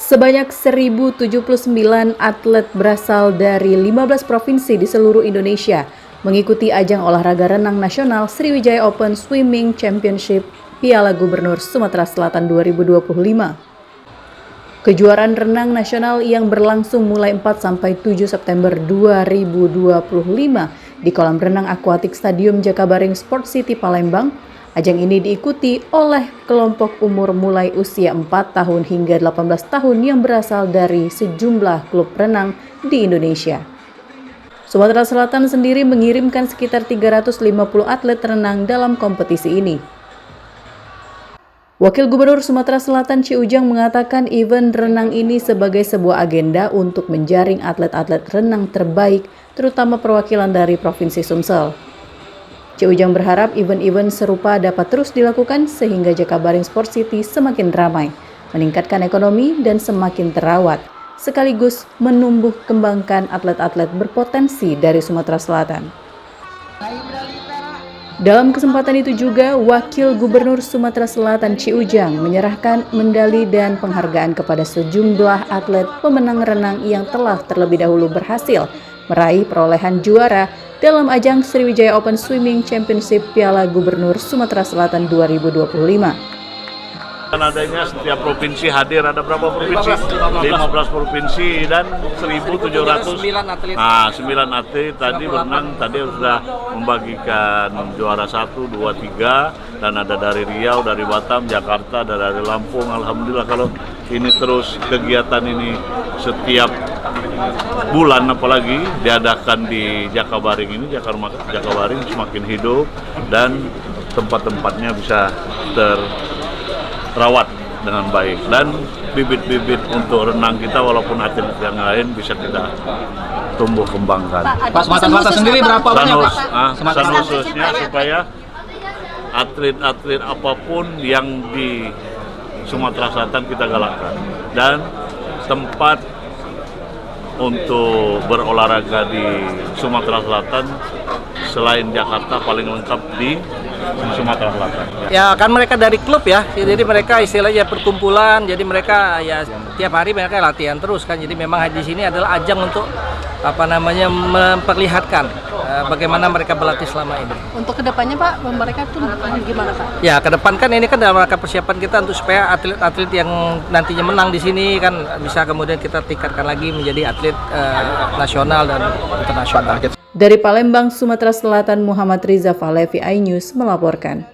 Sebanyak 1.079 atlet berasal dari 15 provinsi di seluruh Indonesia mengikuti ajang olahraga renang nasional Sriwijaya Open Swimming Championship Piala Gubernur Sumatera Selatan 2025. Kejuaraan renang nasional yang berlangsung mulai 4-7 September 2025 di kolam renang akuatik Stadium Jakabaring Sport City Palembang. Ajang ini diikuti oleh kelompok umur mulai usia 4 tahun hingga 18 tahun yang berasal dari sejumlah klub renang di Indonesia. Sumatera Selatan sendiri mengirimkan sekitar 350 atlet renang dalam kompetisi ini. Wakil Gubernur Sumatera Selatan Ci Ujang mengatakan event renang ini sebagai sebuah agenda untuk menjaring atlet-atlet renang terbaik, terutama perwakilan dari Provinsi Sumsel. Ci Ujang berharap event-event serupa dapat terus dilakukan sehingga Jakabaring Sport City semakin ramai, meningkatkan ekonomi dan semakin terawat, sekaligus menumbuh kembangkan atlet-atlet berpotensi dari Sumatera Selatan. Dalam kesempatan itu juga, Wakil Gubernur Sumatera Selatan Ci Ujang menyerahkan medali dan penghargaan kepada sejumlah atlet pemenang renang yang telah terlebih dahulu berhasil meraih perolehan juara dalam ajang Sriwijaya Open Swimming Championship Piala Gubernur Sumatera Selatan 2025. Adanya setiap provinsi hadir, ada berapa provinsi? 15 provinsi dan 1.700. 9 atlet tadi berenang, tadi sudah membagikan juara 1, 2, 3 dan ada dari Riau, dari Batam, Jakarta, dari Lampung. Alhamdulillah kalau ini terus kegiatan ini setiap bulan apalagi diadakan di Jakabaring ini, Jakabaring semakin hidup dan tempat-tempatnya bisa terawat dengan baik dan bibit-bibit untuk renang kita walaupun atlet yang lain bisa kita tumbuh kembangkan. Pak, Sumatera sendiri berapa banyak Pak? Pesan khususnya supaya atlet-atlet apapun yang di Sumatera Selatan kita galakkan dan tempat untuk berolahraga di Sumatera Selatan selain Jakarta paling lengkap di Sumatera Selatan. Ya kan mereka dari klub ya, jadi mereka istilahnya perkumpulan, jadi mereka ya tiap hari mereka latihan terus kan. Jadi memang di sini adalah ajang untuk memperlihatkan bagaimana mereka berlatih selama ini. Untuk kedepannya Pak, mereka tuh gimana Pak? Ya ke depan kan ini kan dalam rangka persiapan kita untuk supaya atlet-atlet yang nantinya menang di sini kan bisa kemudian kita tingkatkan lagi menjadi atlet nasional dan internasional. Dari Palembang, Sumatera Selatan, Muhammad Riza Falevi, iNews melaporkan.